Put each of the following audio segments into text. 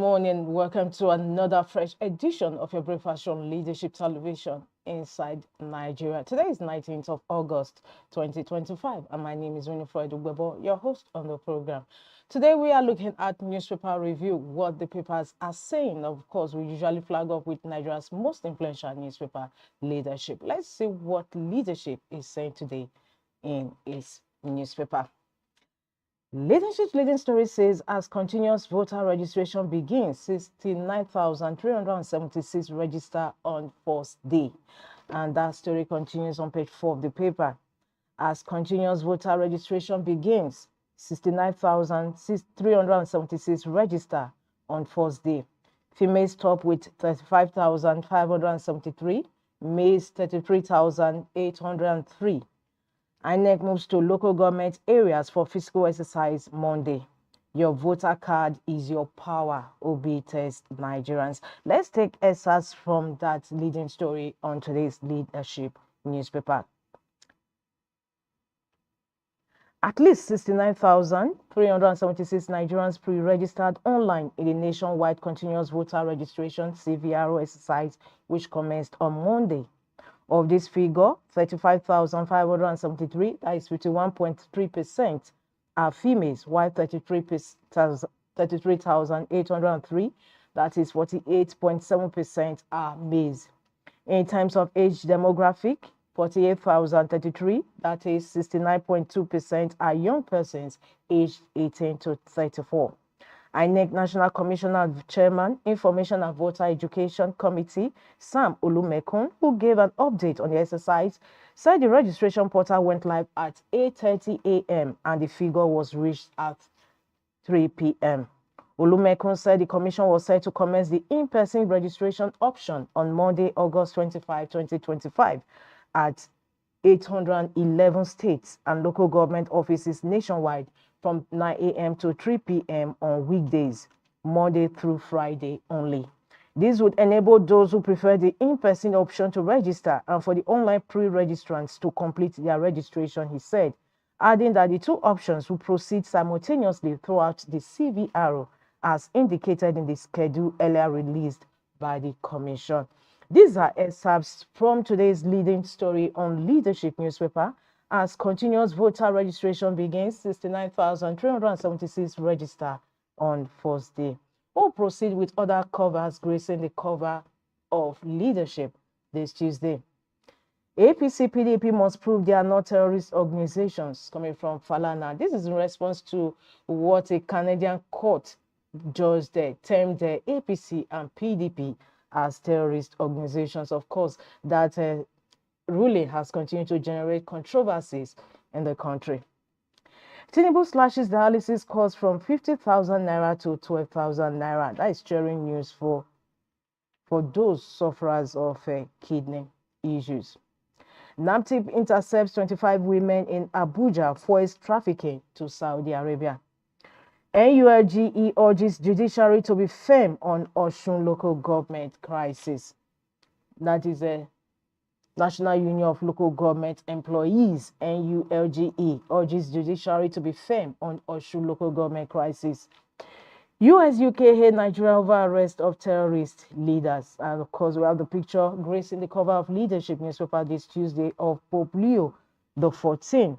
morning. Welcome to another fresh edition of your breakfast on Leadership Television inside Nigeria. Today is 19th of August 2025, and my name is Winifred Ugbebo, your host on the program. Today we are looking at newspaper review, what the papers are saying. Of course, we usually flag up with Nigeria's most influential newspaper, Leadership. Let's see what Leadership is saying today in its newspaper. Leadership's leading story says as continuous voter registration begins, 69,376 register on first day. And that story continues on page 4 of the paper. As continuous voter registration begins, 69,376 register on first day. Females top with 35,573, males 33,803. INEC moves to local government areas for physical exercise Monday. Your voter card is your power, OB test Nigerians. Let's take excerpts from that leading story on today's Leadership newspaper. At least 69,376 Nigerians pre-registered online in the nationwide continuous voter registration CVRO exercise, which commenced on Monday. Of this figure, 35,573, that is 51.3%, are females, while 33,803, that is 48.7%, are males. In terms of age demographic, 48,033, that is 69.2%, are young persons aged 18 to 34. INEC National Commissioner Chairman, Information and Voter Education Committee, Sam Olumekun, who gave an update on the exercise, said the registration portal went live at 8:30 a.m. and the figure was reached at 3 p.m. Olumekun said the commission was set to commence the in-person registration option on Monday, August 25, 2025 at 811 states and local government offices nationwide from 9 a.m. to 3 p.m. on weekdays, Monday through Friday only. This would enable those who prefer the in-person option to register and for the online pre-registrants to complete their registration, he said, adding that the two options will proceed simultaneously throughout the CVRO as indicated in the schedule earlier released by the Commission. These are excerpts from today's leading story on Leadership newspaper. As continuous voter registration begins, 69,376 register on first day. We'll proceed with other covers gracing the cover of Leadership this Tuesday. APC PDP must prove they are not terrorist organizations, coming from Falana. This is in response to what a Canadian court judged termed the APC and PDP as terrorist organizations. Of course, that ruling has continued to generate controversies in the country. Tinubu slashes dialysis cost from 50,000 naira to 12,000 naira. That is cheering news for those sufferers of kidney issues. NAPTIP intercepts 25 women in Abuja for trafficking to Saudi Arabia. NULGE urges judiciary to be firm on Osun local government crisis. That is a National Union of Local Government Employees, NULGE, urges judiciary to be firm on Osun local government crisis. US-UK hate Nigeria over arrest of terrorist leaders. And of course, we have the picture gracing the cover of Leadership newspaper this Tuesday of Pope Leo XIV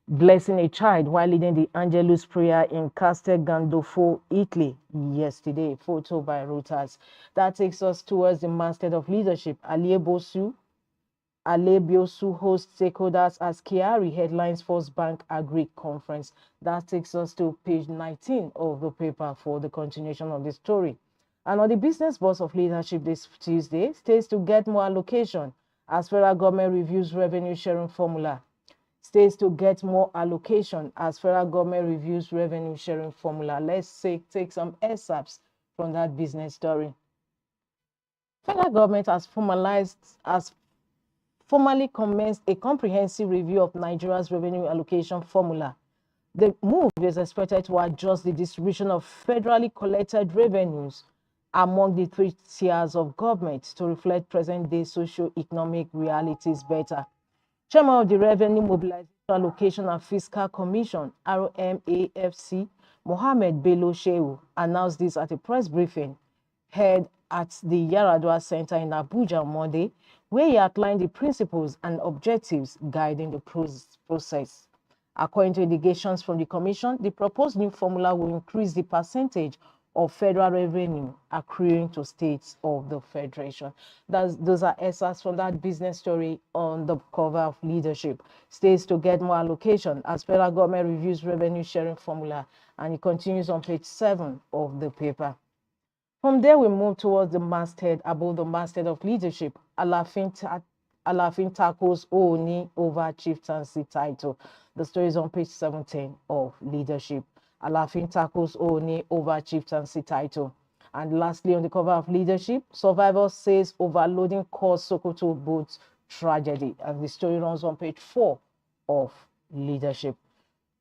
blessing a child while leading the Angelus prayer in Castel Gandolfo, Italy yesterday. Photo by Reuters. That takes us towards the masthead of Leadership. Alebiosu hosts stakeholders as Kiari headlines First Bank Agri Conference. That takes us to page 19 of the paper for the continuation of the story. And on the business boss of Leadership this Tuesday, states to get more allocation as federal government reviews revenue sharing formula. States to get more allocation as federal government reviews revenue sharing formula. Let's take some excerpts from that business story. Federal government has formally commenced a comprehensive review of Nigeria's revenue allocation formula. The move is expected to adjust the distribution of federally collected revenues among the three tiers of government to reflect present-day socio-economic realities better. Chairman of the Revenue Mobilization Allocation and Fiscal Commission, RMAFC, Mohammed Bello Shehu announced this at a press briefing held at the Yaradua Center in Abuja on Monday, where he outlined the principles and objectives guiding the process. According to indications from the Commission, the proposed new formula will increase the percentage of federal revenue accruing to states of the Federation. Those are excerpts from that business story on the cover of Leadership. States to get more allocation as federal government reviews revenue sharing formula, and it continues on page 7 of the paper. From there, we move towards the masthead. Above the masthead of Leadership, Alafin tackles Ooni over chieftaincy title. The story is on page 17 of Leadership. Alafin tackles Ooni over chieftaincy title. And lastly, on the cover of Leadership, Survivor says overloading caused Sokoto boat tragedy. And the story runs on page 4 of Leadership.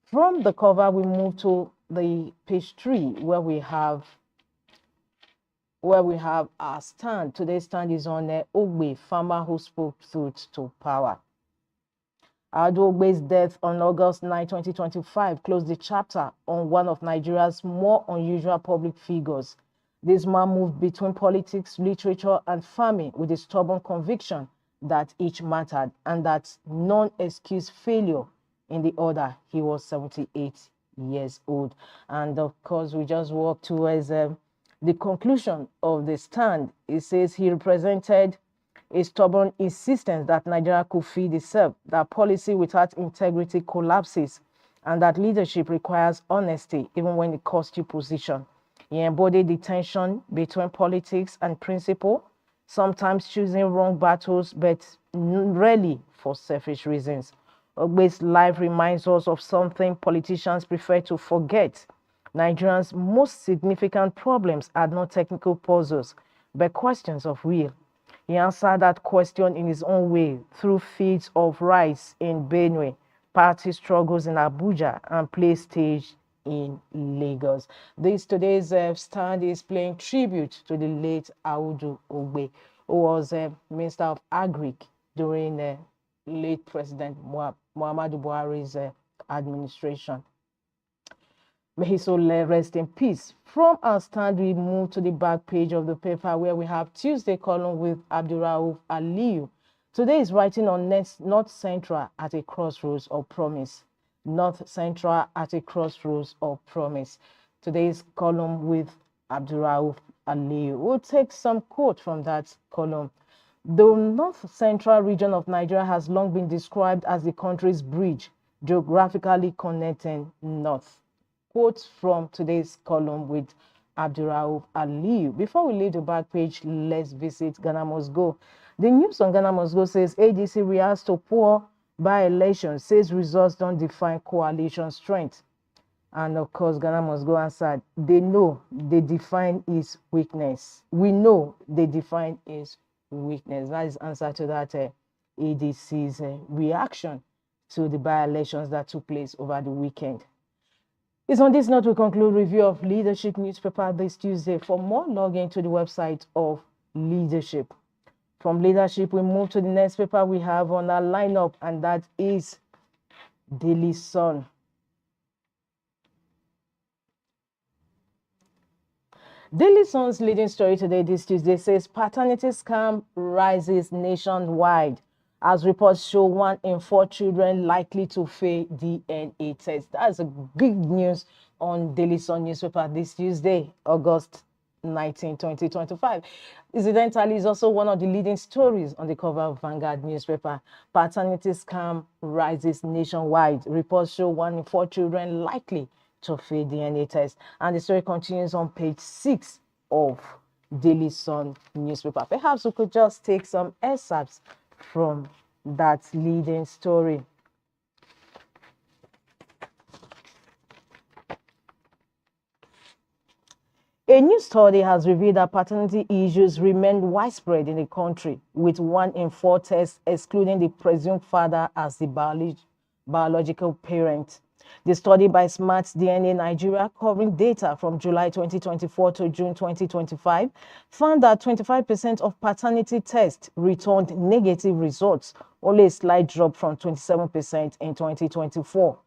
From the cover, we move to the page 3, where we have our stand. Today's stand is on Ogbe, farmer who spoke truth to power. Adu Ogbe's death on August 9, 2025 closed the chapter on one of Nigeria's more unusual public figures. This man moved between politics, literature, and farming with a stubborn conviction that each mattered and that none excused failure in the order. He was 78 years old. And of course, we just walked towards the conclusion of the stand. It says he represented a stubborn insistence that Nigeria could feed itself, that policy without integrity collapses, and that leadership requires honesty even when it costs you position. He embodied the tension between politics and principle, sometimes choosing wrong battles, but rarely for selfish reasons. Ogbe's life reminds us of something politicians prefer to forget. Nigerians' most significant problems are not technical puzzles, but questions of will. He answered that question in his own way through feats of rice in Benue, party struggles in Abuja, and play stage in Lagos. Today's stand is paying tribute to the late Audu Ogbe, who was Minister of Agric during late President Muhammadu Buhari's administration. May his soul rest in peace. From our stand, we move to the back page of the paper where we have Tuesday column with Abdurrauf Aliyu. Today is writing on North Central at a crossroads of promise. North Central at a crossroads of promise. Today's column with Abdurrauf Aliyu. We'll take some quote from that column. The North Central region of Nigeria has long been described as the country's bridge, geographically connecting North. Quotes from today's column with Abdurrauf Aliyu. Before we leave the back page, let's visit Ghana Must Go. The news on Ghana Must Go says ADC reacts to poor by-election, says results don't define coalition strength. And of course, Ghana Must Go answered, they know they define its weakness. We know they define its weakness. That is answer to that ADC's reaction to the by-elections that took place over the weekend. It's on this note we conclude review of Leadership newspaper this Tuesday. For more, log into the website of Leadership. From Leadership, we move to the next paper we have on our lineup, and that is Daily Sun. Daily Sun's leading story today, this Tuesday, says paternity scam rises nationwide as reports show 1 in 4 children likely to fail DNA test. That's a big news on Daily Sun newspaper this Tuesday, August 19, 2025. Incidentally, is also one of the leading stories on the cover of Vanguard newspaper. Paternity scam rises nationwide. Reports show 1 in 4 children likely to fail DNA test. And the story continues on page 6 of Daily Sun newspaper. Perhaps we could just take some excerpts from that leading story. A new study has revealed that paternity issues remain widespread in the country, with 1 in 4 tests excluding the presumed father as the biological parent. The study by Smart DNA Nigeria, covering data from July 2024 to June 2025, found that 25% of paternity tests returned negative results, only a slight drop from 27% in 2024.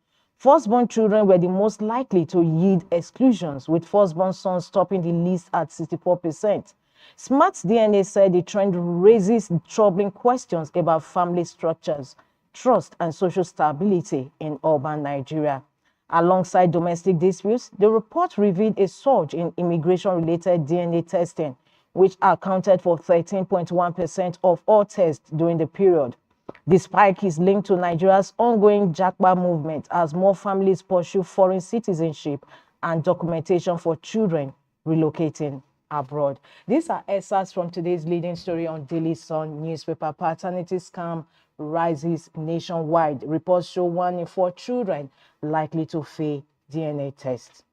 Firstborn children were the most likely to yield exclusions, with firstborn sons topping the list at 64%. Smart DNA said the trend raises troubling questions about family structures, trust, and social stability in urban Nigeria. Alongside domestic disputes, the report revealed a surge in immigration-related DNA testing, which accounted for 13.1% of all tests during the period. The spike is linked to Nigeria's ongoing Japa movement as more families pursue foreign citizenship and documentation for children relocating abroad. These are excerpts from today's leading story on Daily Sun newspaper. Paternity scam rises nationwide. Reports show 1 in 4 children likely to fail DNA test.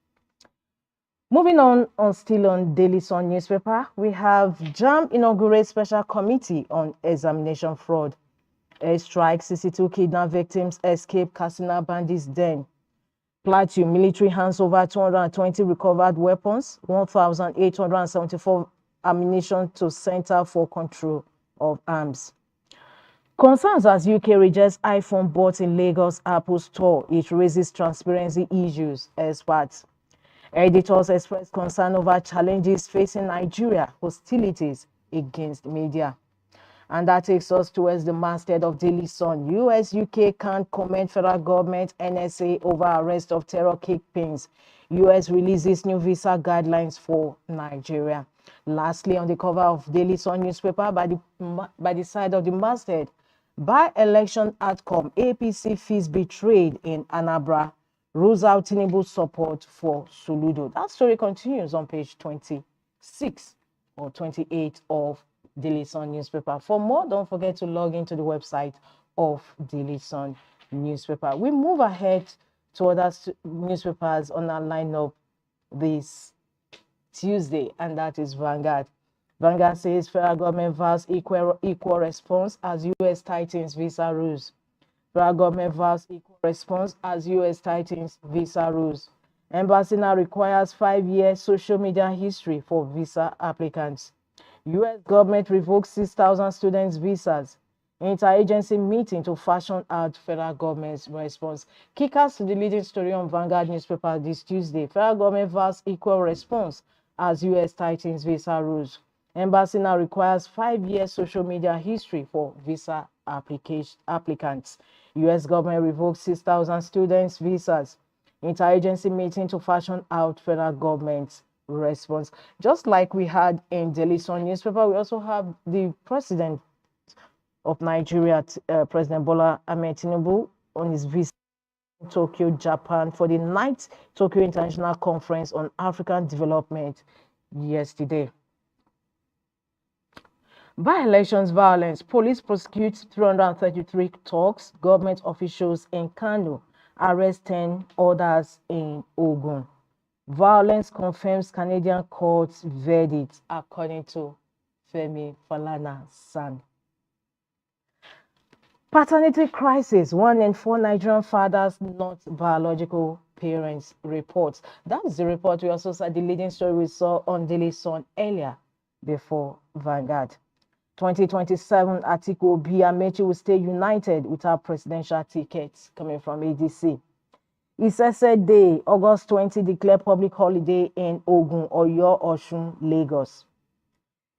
Moving on still on Daily Sun newspaper, we have JAMB inaugurates special committee on examination fraud. Airstrike, 62 kidnapped victims escape Katsina bandits den. Plateau military hands over 220 recovered weapons, 1,874 ammunition to Center for Control of Arms. Concerns as UK rejects iPhone bought in Lagos Apple Store. It raises transparency issues, experts. Editors express concern over challenges facing Nigeria, hostilities against media. And that takes us towards the masthead of Daily Sun. US, UK can't comment federal government, NSA over arrest of terror kickpins. US releases new visa guidelines for Nigeria. Lastly, on the cover of Daily Sun newspaper, by the side of the masthead, by-election outcome, APC fees betrayed in Anambra, rules out Tinubu's support for Soludo. That story continues on page 26 or 28 of Daily Sun newspaper. For more, don't forget to log into the website of Daily Sun newspaper. We move ahead to other newspapers on our lineup this Tuesday, and that is Vanguard. Vanguard says federal government vows equal response as U.S. tightens visa rules. Federal government vows equal response as U.S. tightens visa rules. Embassy now requires 5-year social media history for visa applicants. U.S. government revokes 6,000 students' visas. Interagency meeting to fashion out federal government's response. Kickers to the leading story on Vanguard newspaper this Tuesday. Federal government vows equal response as U.S. tightens visa rules. Embassy now requires 5-year social media history for visa applicants. U.S. government revokes 6,000 students' visas. Interagency meeting to fashion out federal government's response. Just like we had in Daily Sun newspaper, we also have the president of Nigeria, President Bola Ahmed Tinubu, on his visit to Tokyo, Japan, for the 9th Tokyo International Conference on African Development yesterday. By-elections violence. Police prosecutes 333 talks. Government officials in Kano arrest 10 others in Ogun. Violence confirms Canadian court's verdict, according to Femi Falana-San. Paternity crisis. 1 in 4 Nigerian fathers not biological parents reports. That is the report we also saw, the leading story we saw on Daily Sun earlier before Vanguard. 2027, Atiku Obi Amechi will stay united without presidential tickets coming from ADC. Isese Day, August 20, declare public holiday in Ogun, Oyo, Osun, Lagos.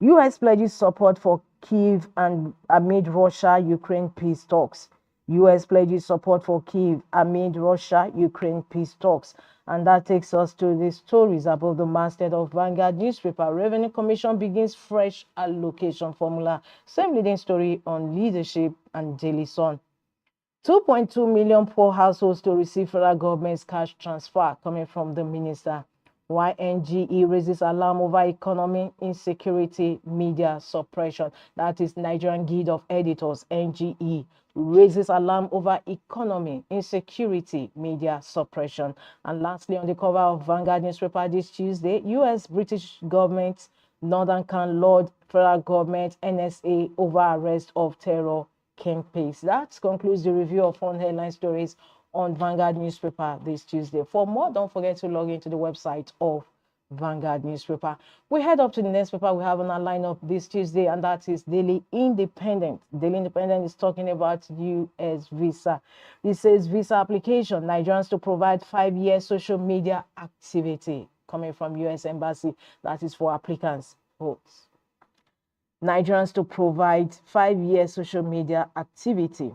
U.S. pledges support for Kyiv and amid Russia-Ukraine peace talks. U.S. pledges support for Kyiv amid Russia-Ukraine peace talks. And that takes us to the stories above the masthead of Vanguard newspaper. Revenue Commission begins fresh allocation formula. Same leading story on leadership and Daily Sun. 2.2 million poor households to receive federal government's cash transfer coming from the minister. YNGE raises alarm over economy insecurity, media suppression. That is Nigerian Guild of Editors, NGE, raises alarm over economy insecurity, media suppression. And lastly, on the cover of Vanguard newspaper this Tuesday, U.S. British government, Northern Can Lord federal government, NSA over arrest of terror kingpins. That concludes the review of fun headline stories on Vanguard newspaper this Tuesday. For more, don't forget to log into the website of Vanguard newspaper. We head up to the next paper we have on our lineup this Tuesday, and that is Daily Independent. Daily Independent is talking about U.S. visa. It says visa application, Nigerians to provide 5-year social media activity coming from U.S. Embassy. That is for applicants. Votes. Nigerians to provide 5-year social media activity.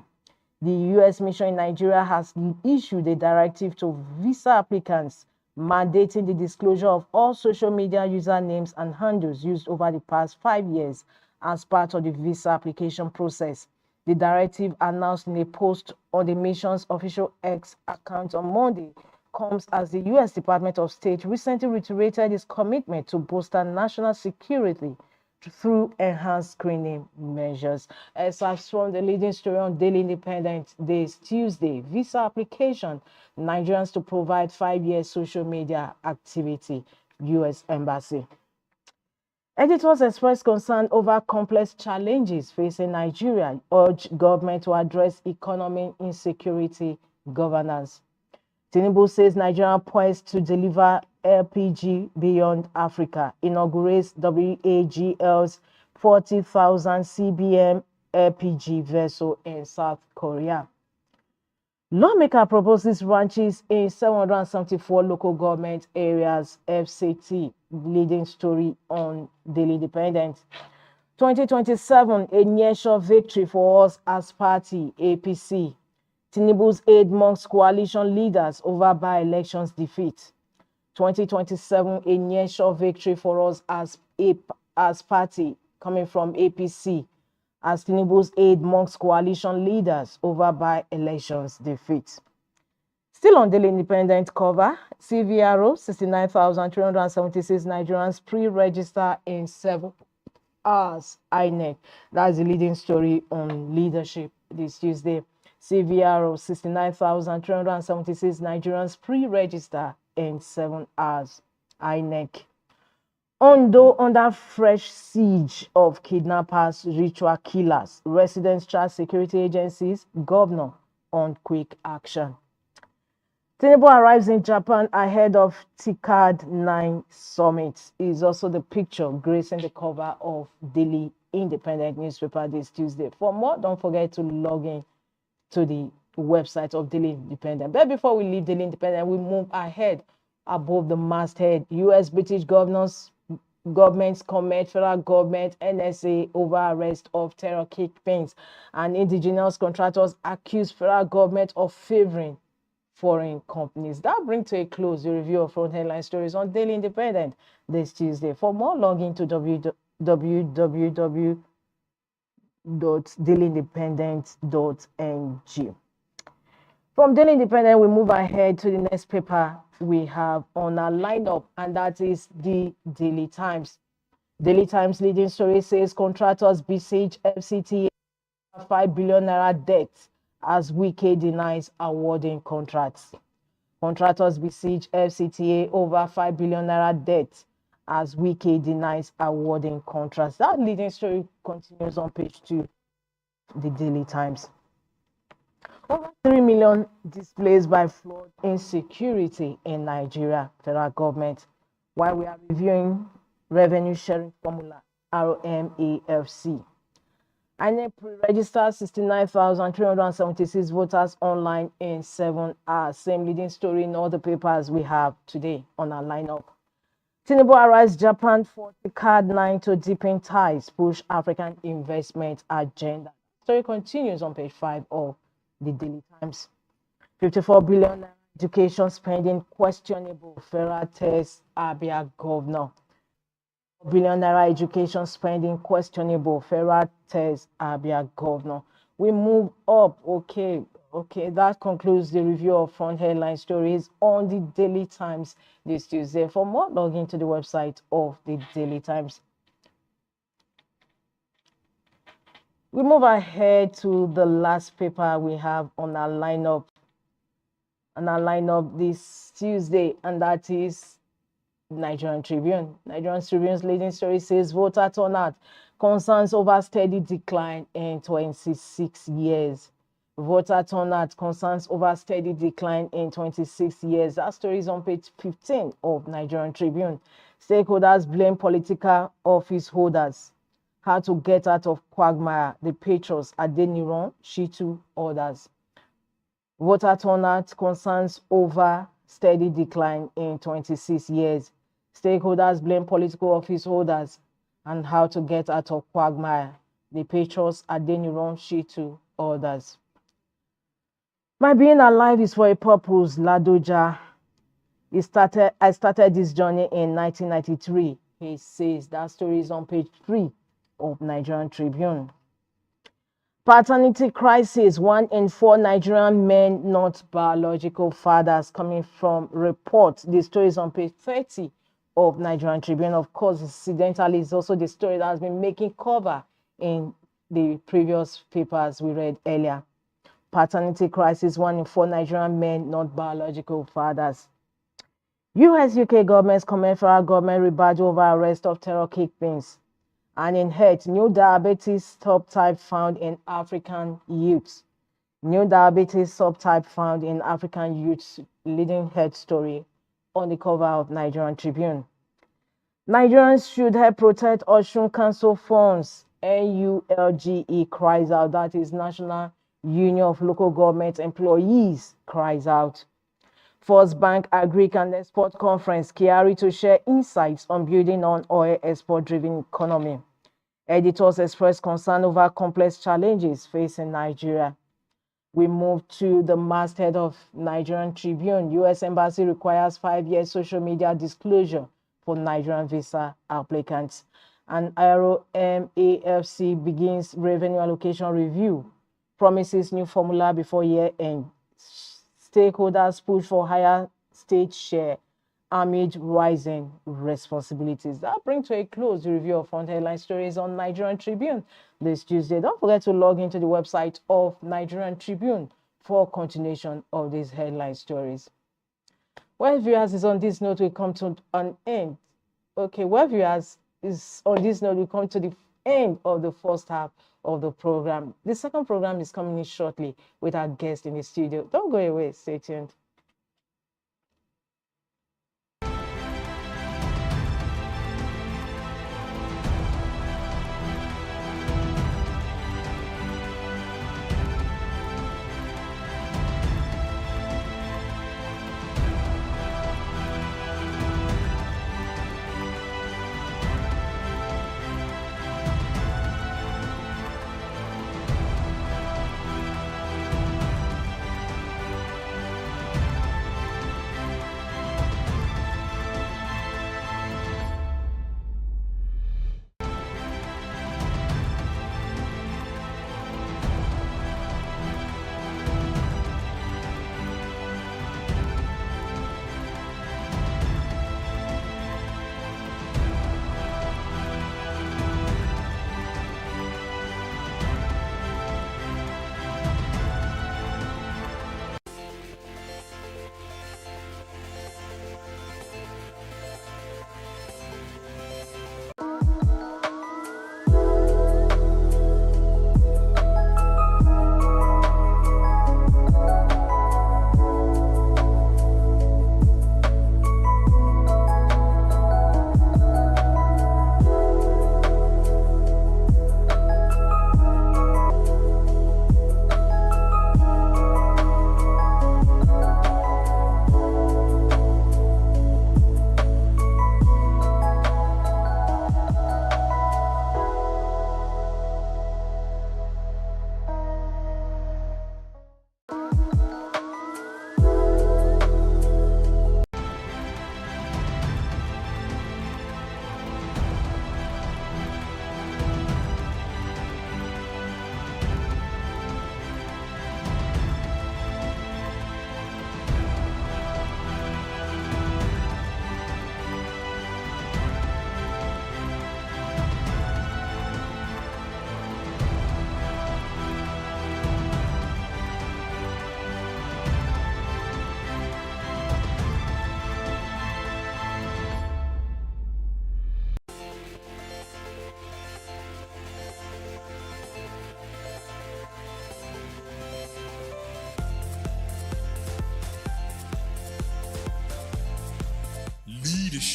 The U.S. mission in Nigeria has issued a directive to visa applicants mandating the disclosure of all social media usernames and handles used over the past 5 years as part of the visa application process. The directive, announced in a post on the mission's official X account on Monday, comes as the U.S. Department of State recently reiterated its commitment to bolster national security through enhanced screening measures. As I've shown the leading story on Daily Independent this Tuesday, visa application, Nigerians to provide 5-year social media activity, U.S. Embassy. Editors expressed concern over complex challenges facing Nigeria, urge government to address economic insecurity governance. Tinubu says Nigeria poised to deliver LPG beyond Africa, inaugurates WAGL's 40,000 CBM LPG vessel in South Korea. Lawmaker proposes ranches in 774 local government areas, FCT, leading story on Daily Independent. 2027, a near-sure victory for us as party, APC. Tinubu's aid amongst coalition leaders over by-elections defeat. 2027, a near-sure victory for us as party, coming from APC, as Tinubu's aid amongst coalition leaders over by-elections defeat. Still on Daily Independent cover, CVRO, 69,376 Nigerians pre-register in 7 hours, INEC. That's the leading story on leadership this Tuesday. CVRO, 69,376 Nigerians pre-register in 7 hours, INEC. Ondo under fresh siege of kidnappers, ritual killers. Residents charge security agencies, governor on quick action. Tinubu arrives in Japan ahead of TICAD 9 summit. Is also the picture gracing the cover of Daily Independent newspaper this Tuesday. For more, don't forget to log in to the website of Daily Independent. But before we leave Daily Independent, we move ahead above the masthead. U.S. British governments comment federal government NSA over arrest of terror kickpins, and indigenous contractors accuse federal government of favoring foreign companies. That brings to a close the review of front headline stories on Daily Independent this Tuesday. For more, log into www.dailyindependent.ng. From Daily Independent, we move ahead to the next paper we have on our lineup, and that is the Daily Times. Daily Times leading story says contractors besiege FCT 5 billion naira debt as Wike denies awarding contracts. Contractors besiege FCTA over 5 billion naira debt as Wike denies awarding contracts. That leading story continues on page 2, the Daily Times. Over 3 million displaced by flood insecurity in Nigeria, federal government. While we are reviewing revenue sharing formula, RMAFC. INEC pre-registered 69,376 voters online in 7 hours. Same leading story in all the papers we have today on our lineup. Tinubu arrives Japan for TICAD 9 to deepen ties, push African investment agenda. Story continues on page 5 of the Daily Times. 54 billion education spending questionable, Federal test Abia governor. Billion naira education spending questionable, Federal test Abia governor. We move up. Okay, that concludes the review of front headline stories on the Daily Times this Tuesday. For more, log into the website of the Daily Times. We move ahead to the last paper we have on our lineup. This Tuesday, and that is Nigerian Tribune. Nigerian Tribune's leading story says voter turnout concerns over steady decline in 26 years. Voter turnout concerns over steady decline in 26 years. That story is on page 15 of Nigerian Tribune. Stakeholders blame political office holders. How to get out of quagmire, the patriots Adeniran, Shitu, others. Voter turnout concerns over steady decline in 26 years. Stakeholders blame political office holders and how to get out of quagmire. The patriots Adeniran, Shitu, others. My being alive is for a purpose, Ladoja. I started this journey in 1993. He says that story is on page 3 of Nigerian Tribune. Paternity crisis. 1 in 4 Nigerian men not biological fathers, coming from report. The story is on page 30 of Nigerian Tribune. Of course, incidentally, is also the story that has been making cover in the previous papers we read earlier. Paternity crisis. 1 in 4 Nigerian men not biological fathers. US-UK governments comment federal government rebuttal over arrest of terror kickpins. And in health, new diabetes subtype found in African youths. New diabetes subtype found in African youths, leading health story on the cover of Nigerian Tribune. Nigerians should help protect Osun Council funds. NULGE cries out. That is National Union of Local Government Employees cries out. First Bank Agric and Export Conference, Kiari to share insights on building on oil export-driven economy. Editors express concern over complex challenges facing Nigeria. We move to the masthead of Nigerian Tribune. U.S. Embassy requires 5-year social media disclosure for Nigerian visa applicants. And AFC begins revenue allocation review. Promises new formula before year end. Stakeholders push for higher state share amid rising responsibilities. That brings to a close the review of front headline stories on Nigerian Tribune this Tuesday. Don't forget to log into the website of Nigerian Tribune for continuation of these headline stories. Well, viewers, is on this note we come to an end. Okay, well, viewers, is on this note we come to the end of the first half of the program. The second program is coming in shortly with our guest in the studio. Don't go away. Stay tuned.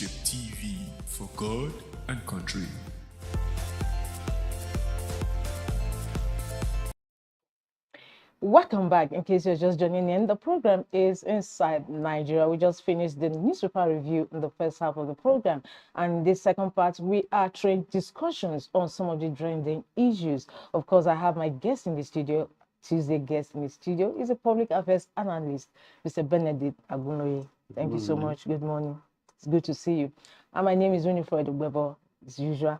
Leadership TV for God and country. Welcome back. In case you're just joining in, the program is Inside Nigeria. We just finished the newspaper review in the first half of the program. And in this second part, we are trained discussions on some of the trending issues. Of course, I have my guest in the studio, Tuesday guest in the studio, is a public affairs analyst, Mr. Benedict Agunoye. Thank you so much. Good morning. It's good to see you. And my name is Winifred Weber, as usual.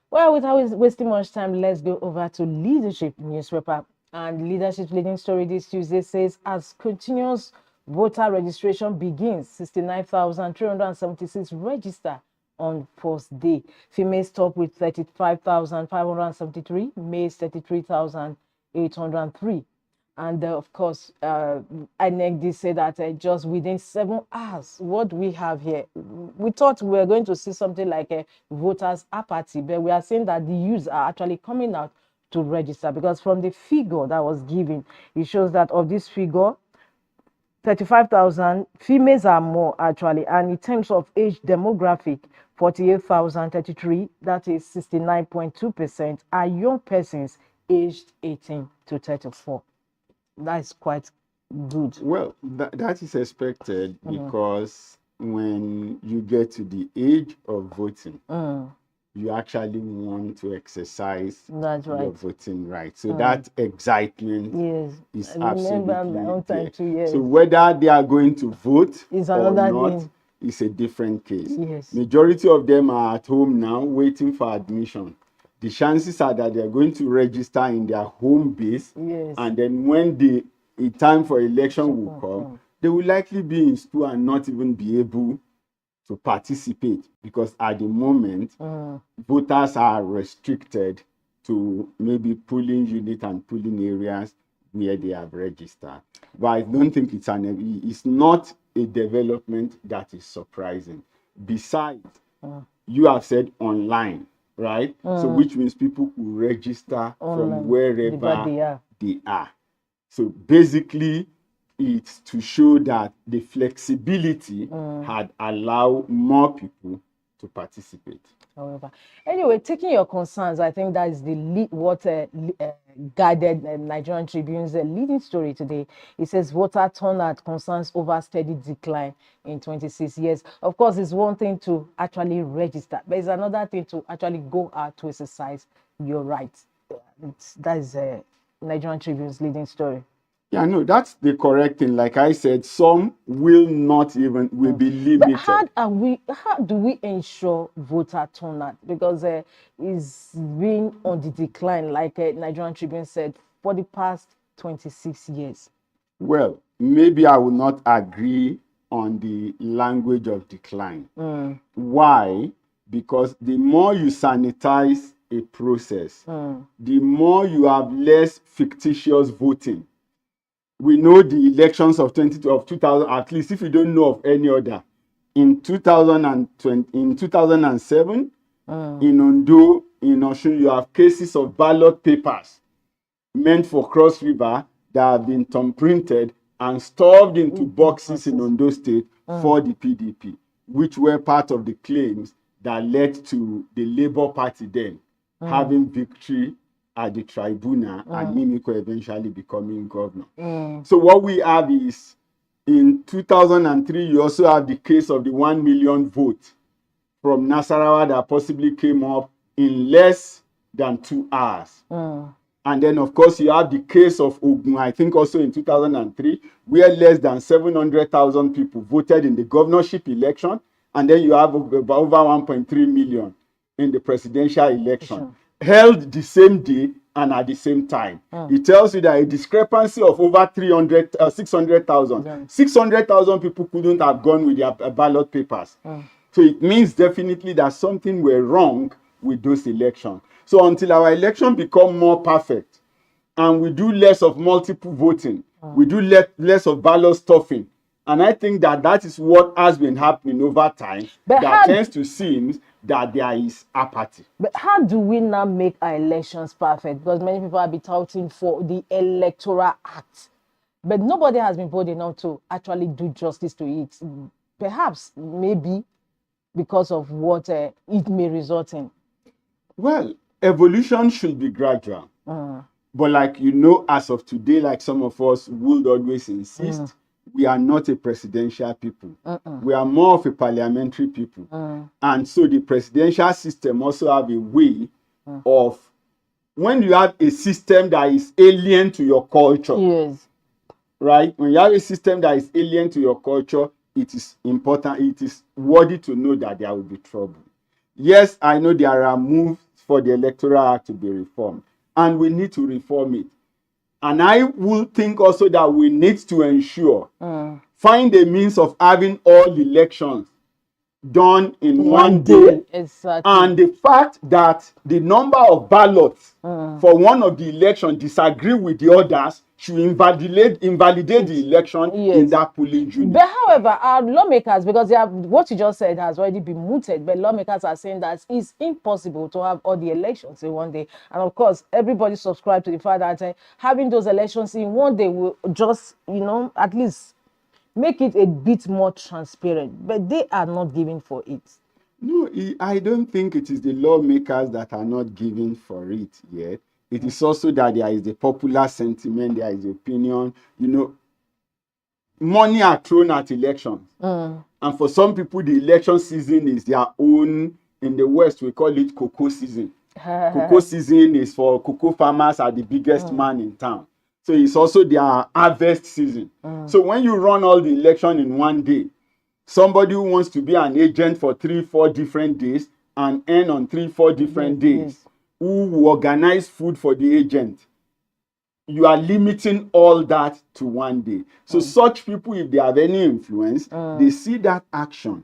Well, without wasting much time, let's go over to Leadership newspaper. And Leadership's leading story this Tuesday says, as continuous voter registration begins, 69,376 register on first day. Females top with 35,573, males 33,803. And of course, INEC did say that just within 7 hours, what we have here, we thought we were going to see something like a voters' apathy, but we are seeing that the youths are actually coming out to register, because from the figure that was given, it shows that of this figure, 35,000 females are more actually, and in terms of age demographic, 48,033, that is 69.2%, are young persons aged 18 to 34. That is quite good. Well, that is expected because when you get to the age of voting, you actually want to exercise your voting right. So that excitement is absolutely there. So whether they are going to vote or not is a different case. Majority of them are at home now waiting for admission. The chances are that they are going to register in their home base, and then when the time for election will come, they will likely be in school and not even be able to participate, because at the moment, voters are restricted to maybe polling unit and polling areas where they have registered. But I don't think it's not a development that is surprising. Besides, you have said online, right? So which means people could register from wherever they are. So basically, it's to show that the flexibility had allowed more people to participate. However, anyway, taking your concerns, I think that is what guided Nigerian Tribune's leading story today. It says voter turnout concerns over steady decline in 26 years. Of course, it's one thing to actually register, but it's another thing to actually go out to exercise your rights. That is Nigerian Tribune's leading story. Yeah, no, that's the correct thing. Like I said, some will be limited. But how do we ensure voter turnout? Because it's been on the decline, like Nigerian Tribune said, for the past 26 years. Well, maybe I will not agree on the language of decline. Why? Because the more you sanitize a process, the more you have less fictitious voting. We know the elections of 2000, at least if you don't know of any other. In 2007, in Ondo, in Osun, you have cases of ballot papers meant for Cross River that have been thumb-printed and stuffed into boxes in Ondo State for the PDP, which were part of the claims that led to the Labour Party then having victory at the tribunal and Mimiko eventually becoming governor. So what we have is, in 2003, you also have the case of the 1 million vote from Nasarawa that possibly came up in less than 2 hours. And then, of course, you have the case of Ogun, I think also in 2003, where less than 700,000 people voted in the governorship election. And then you have over 1.3 million in the presidential election, held the same day and at the same time. It tells you that a discrepancy of over 600,000. 600,000 people couldn't have gone with their ballot papers. So it means definitely that something went wrong with those elections. So until our election become more perfect and we do less of multiple voting, we do less of ballot stuffing. And I think that is what has been happening over time. But that tends to seem that there is apathy. But how do we now make our elections perfect? Because many people have been touting for the Electoral Act. But nobody has been bold enough to actually do justice to it. Perhaps, maybe, because of what it may result in? Well, evolution should be gradual. But like, you know, as of today, like some of us would always insist, we are not a presidential people. We are more of a parliamentary people. And so the presidential system also have a way of, when you have a system that is alien to your culture, Yes. right? When you have a system that is alien to your culture, it is important, it is worthy to know that there will be trouble. Yes, I know there are moves for the Electoral Act to be reformed, and we need to reform it. And I will think also that we need to ensure, find a means of having all elections done in one day. Exactly. And the fact that the number of ballots for one of the elections disagree with the others should invalidate the election in that polling unit. But however, our lawmakers, because they have, what you just said has already been mooted, but lawmakers are saying that it's impossible to have all the elections in one day. And of course, everybody subscribe to the fact that having those elections in one day will just, you know, at least make it a bit more transparent. But they are not giving for it. No, I don't think it is the lawmakers that are not giving for it yet. It is also that there is the popular sentiment, there is opinion. You know, money are thrown at elections. And for some people, the election season is their own. In the West, we call it cocoa season. Cocoa season is for cocoa farmers are the biggest man in town. So it's also their harvest season. So when you run all the election in one day, somebody who wants to be an agent for 3-4 different days and earn on 3-4 different days, who will organize food for the agent, you are limiting all that to one day. So such people, if they have any influence, they see that action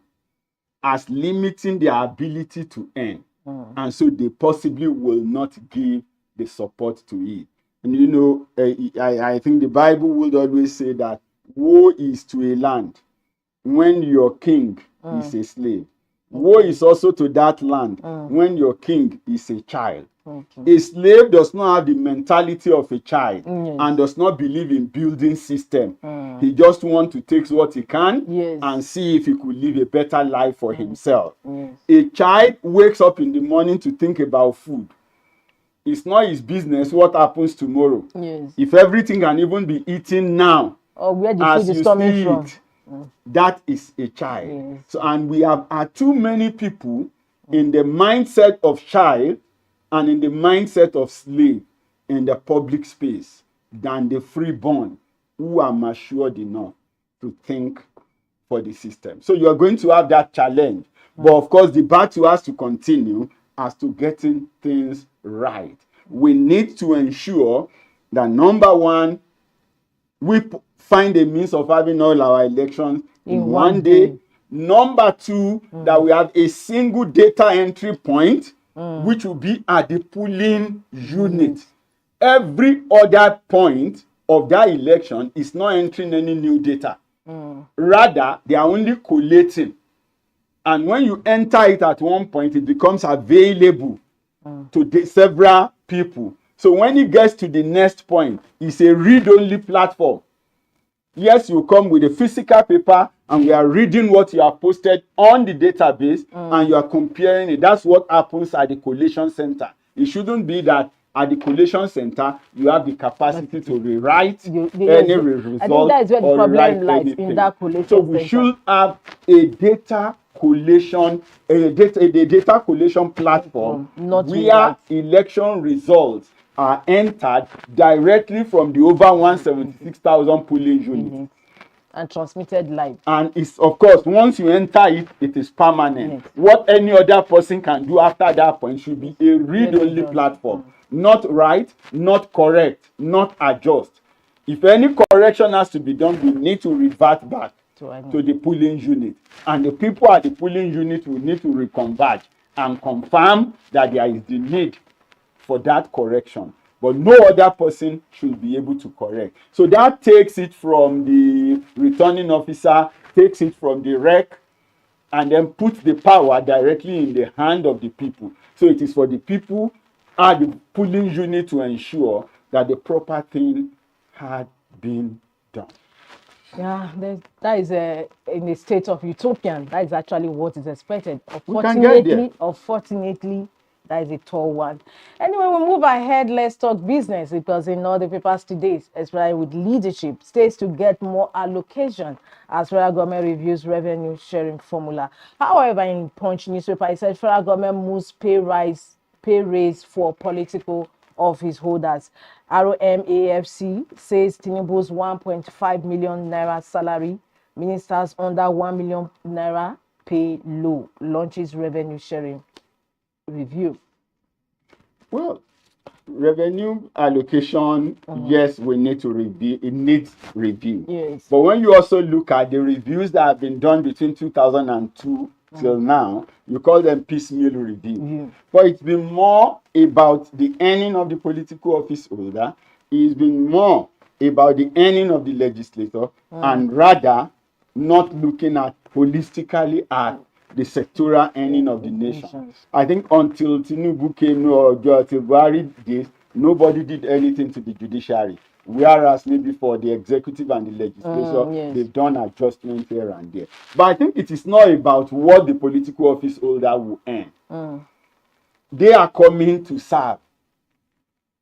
as limiting their ability to earn. And so they possibly will not give the support to it. And you know, I think the Bible would always say that woe is to a land when your king is a slave. Woe is also to that land when your king is a child. A slave does not have the mentality of a child and does not believe in building system. He just wants to take what he can and see if he could live a better life for himself. A child wakes up in the morning to think about food. It's not his business what happens tomorrow. If everything can even be eaten now, or where the as food is you coming see from. it, that is a child. So, and we have too many people in the mindset of child and in the mindset of slave in the public space than the freeborn who are matured enough to think for the system. So you are going to have that challenge. But of course, the battle has to continue as to getting things right. We need to ensure that, number one, we find a means of having all our elections in one day. Number two, that we have a single data entry point, which will be at the polling unit. Every other point of that election is not entering any new data. Rather, they are only collating. And when you enter it at one point, it becomes available to several people. So when it gets to the next point, it's a read-only platform. Yes, you come with a physical paper and we are reading what you have posted on the database and you are comparing it. That's what happens at the collation center. It shouldn't be that at the collation center you have the capacity to rewrite any result. I think that is where the problem lies, in that collation So we should have a data collation, a data collation platform where election results are entered directly from the over 176,000 polling units and transmitted live. And it's, of course, once you enter it, it is permanent. What any other person can do after that point should be a read-only platform. Not write, not correct, not adjust. If any correction has to be done, we need to revert back to the polling unit. And the people at the polling unit will need to reconverge and confirm that there is the need for that correction. But no other person should be able to correct. So that takes it from the returning officer, takes it from the rec, and then puts the power directly in the hand of the people. So it is for the people at the polling unit to ensure that the proper thing had been done. Yeah, that is in a state of utopian. That is actually what is expected. We can get there. Unfortunately, that is a tall one. Anyway, we move ahead. Let's talk business because in all the papers today, especially with leadership, states to get more allocation as federal government reviews revenue sharing formula. However, in Punch newspaper, it said federal government moves pay raise for political office holders. ROMAFC says Tinubu's 1.5 million naira salary, ministers under 1 million naira pay low, launches revenue sharing review. Well, revenue allocation, yes, we need to review. It needs review. Yes. But when you also look at the reviews that have been done between 2002 till now, you call them piecemeal review. But it's been more about the earning of the political office holder. It's been more about the earning of the legislator, and rather not looking at holistically at the sectoral earning of the nation. I think until Tinubu came, or till Buhari days, nobody did anything to the judiciary. Whereas maybe for the executive and the legislature, they've done adjustments here and there. But I think it is not about what the political office holder will earn. They are coming to serve.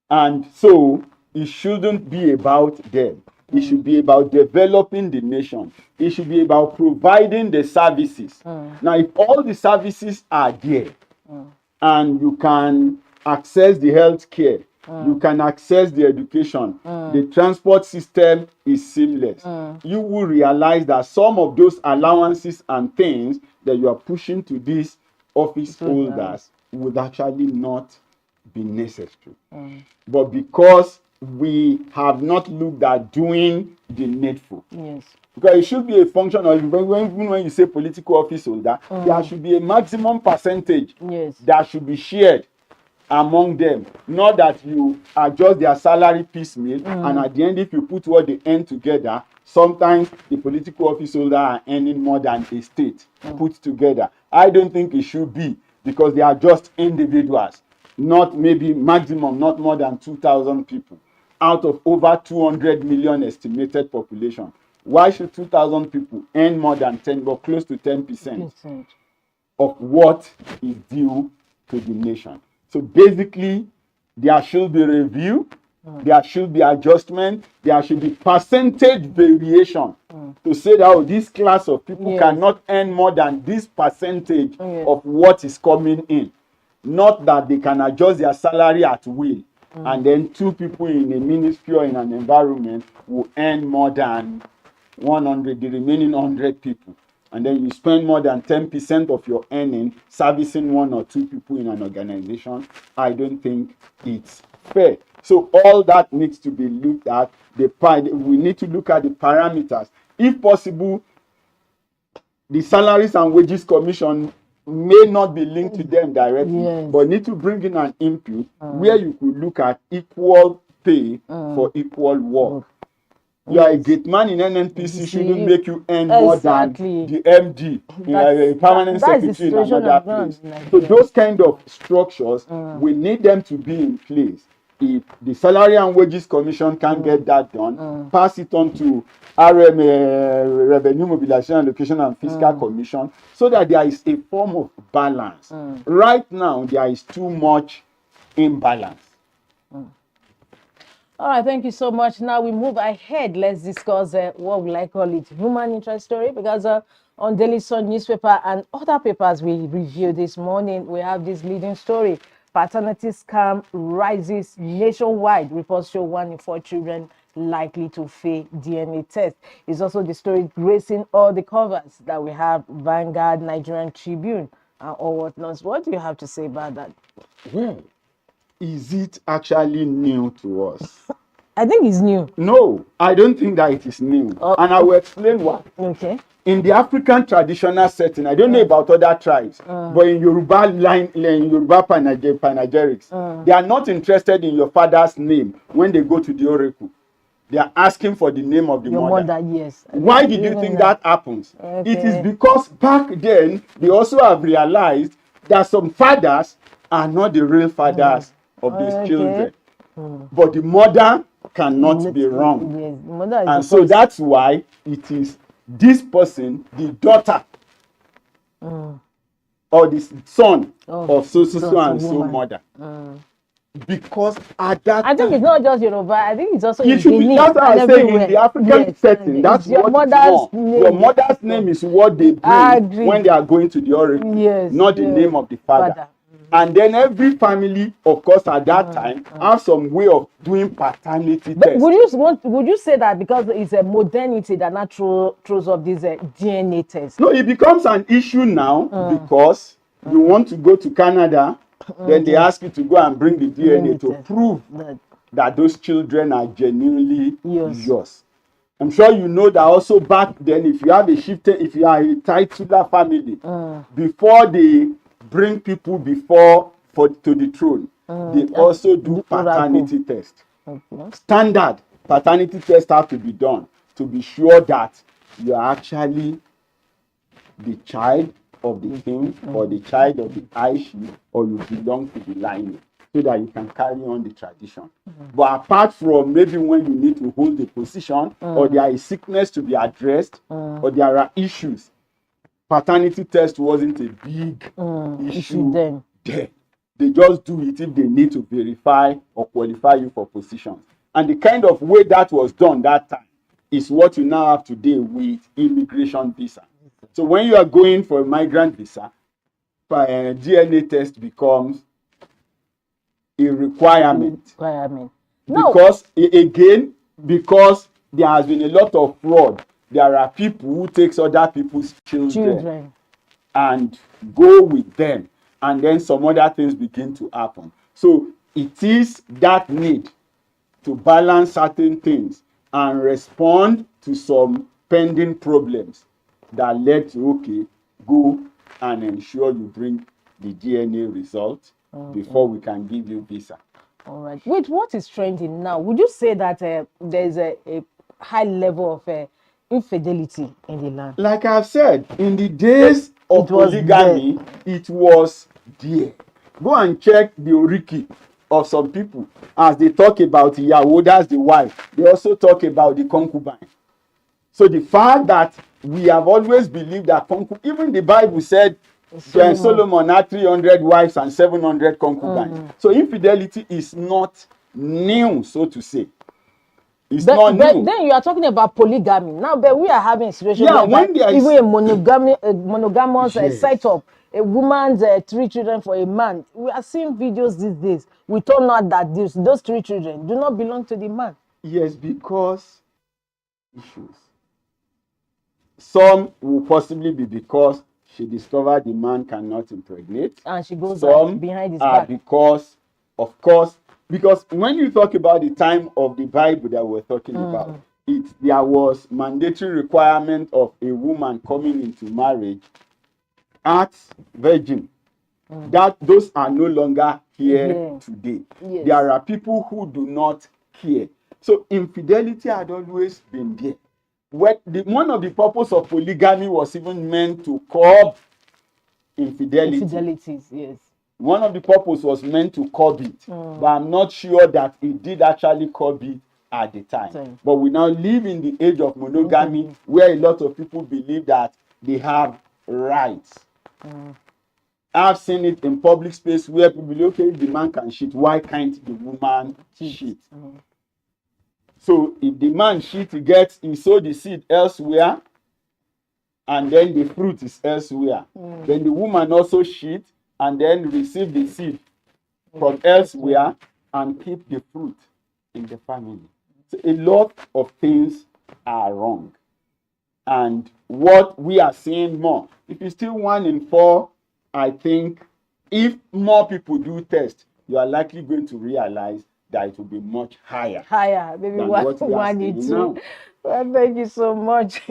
And so it shouldn't be about them. It should be about developing the nation. It should be about providing the services. Now, if all the services are there, and you can access the health care, you can access the education, the transport system is seamless, you will realize that some of those allowances and things that you are pushing to these office holders would actually not be necessary. But because we have not looked at doing the needful. Because it should be a function of, even when you say political office holder, there should be a maximum percentage that should be shared among them. Not that you adjust their salary piecemeal, and at the end, if you put what they earn together, sometimes the political office holder are earning more than a state put together. I don't think it should be, because they are just individuals, not maybe maximum, not more than 2,000 people out of over 200 million estimated population. Why should 2,000 people earn more than 10 or close to 10% of what is due to the nation? So basically, there should be review, there should be adjustment, there should be percentage variation to say that, oh, this class of people cannot earn more than this percentage of what is coming in. Not that they can adjust their salary at will. And then two people in a ministry or in an environment will earn more than 100, the remaining 100 people. And then you spend more than 10% of your earning servicing one or two people in an organization. I don't think it's fair. So all that needs to be looked at. We need to look at the parameters. If possible, the Salaries and Wages Commission may not be linked to them directly, but need to bring in an input where you could look at equal pay for equal work. You are a great man in NNPC, shouldn't make you earn more than the MD, a permanent secretary in another place. So those kind of structures, we need them to be in place. If the Salary and Wages Commission can't get that done, pass it on to Revenue Mobilization, Allocation and Fiscal Commission, so that there is a form of balance. Right now, there is too much imbalance. All right, thank you so much. Now we move ahead. Let's discuss what we call it, human interest story, because on Daily Sun newspaper and other papers we reviewed this morning, we have this leading story. Paternity scam rises nationwide. Reports show 1 in 4 children likely to fail DNA test. It's also the story gracing all the covers that we have, Vanguard, Nigerian Tribune, and all whatnot. What do you have to say about that? Well, is it actually new to us? I think it's new. No, I don't think that it is new. And I will explain why. Okay. In the African traditional setting, I don't know about other tribes, but in Yoruba in Yoruba panegyrics, they are not interested in your father's name when they go to the oracle. They are asking for the name of the mother. Yes. Why did you think that happens? Okay. It is because back then, they also have realized that some fathers are not the real fathers of these children. But the mother cannot be wrong. Yes, the mother is And the so first. that's why it is this person, the daughter, or the son of so and so woman. mother. Because at that I think time, it's not just Yoruba. I think it's also it in should be, Benin that's what and I say, in everywhere. the African Yes, setting, that's it's your what it's mother's more. name. Your mother's name is what they I bring agree. when they are going to the oracle, Yes, not the name of the father. And then every family, of course, at that time, have some way of doing paternity But test. would you say that because it's a modernity that not throws up this DNA test? No, it becomes an issue now because you want to go to Canada, then they ask you to go and bring the DNA to prove that those children are genuinely yours. I'm sure you know that also back then, if you have a shifted, if you are a titular family, before they bring people to the throne, they also do paternity test. Standard paternity test have to be done to be sure that you are actually the child of the king or the child of the Aishi, or you belong to the lineage, so that you can carry on the tradition. But apart from maybe when you need to hold the position, or there is sickness to be addressed, or there are issues, paternity test wasn't a big issue then. They just do it if they need to verify or qualify you for positions. And the kind of way that was done that time is what you now have today with immigration visa. So when you are going for a migrant visa, DNA test becomes a requirement. Because again, because there has been a lot of fraud, there are people who takes other people's children and go with them, and then some other things begin to happen. So it is that need to balance certain things and respond to some pending problems that led to, okay, go and ensure you bring the DNA result before we can give you visa. All right. Wait, what is trending now? Would you say that there's a high level of infidelity in the land? Like I've said, in the days of polygamy, it was there. Go and check the oriki of some people as they talk about Iyawo, that's the wife. They also talk about the concubine. So the fact that we have always believed that even the Bible said Solomon had 300 wives and 700 concubines. So infidelity is not new, so to say. It's not new. Then you are talking about polygamy. Now, but we are having a situation where even a monogamous setup, a woman's 3 children for a man. We are seeing videos these days. We turn out that those 3 children do not belong to the man. Yes, because issues. Some will possibly be because she discovered the man cannot impregnate. And she goes behind his back. Some are because, of course, because when you talk about the time of the Bible that we're talking about, there was mandatory requirement of a woman coming into marriage at virgin. That those are no longer here today. Yes. There are people who do not care. So infidelity had always been there. One of the purpose of polygamy was even meant to curb infidelity. Infidelities, yes. One of the purpose was meant to curb it, but I'm not sure that it did actually curb it at the time. But we now live in the age of monogamy, where a lot of people believe that they have rights. I've seen it in public space where people believe, okay, if the man can cheat, why can't the woman cheat? So if the man cheat, he sow the seed elsewhere, and then the fruit is elsewhere. Then the woman also cheat and then receive the seed from elsewhere and keep the fruit in the family. So a lot of things are wrong. And what we are seeing more, if it's still 1 in 4, I think if more people do test, you are likely going to realize that it will be much higher. Maybe than what we are seeing now. Well, thank you so much.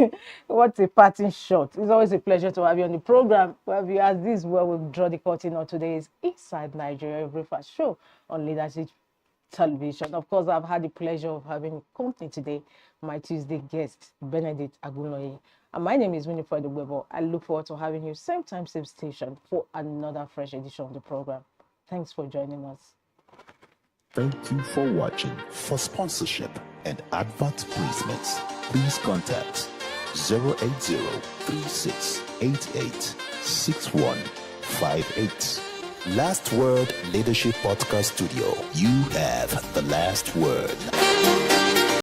What a parting shot. It's always a pleasure to have you on the program. Well, as this is where we draw the curtain on today's Inside Nigeria Breakfast Show on Leadership Television. Of course, I've had the pleasure of having company today, my Tuesday guest, Benedict Agunoye. And my name is Winifred Webo. I look forward to having you same time, same station for another fresh edition of the program. Thanks for joining us. Thank you for watching. For sponsorship and advert placements, please contact 080-3688-6158. Last Word Leadership Podcast Studio. You have the last word.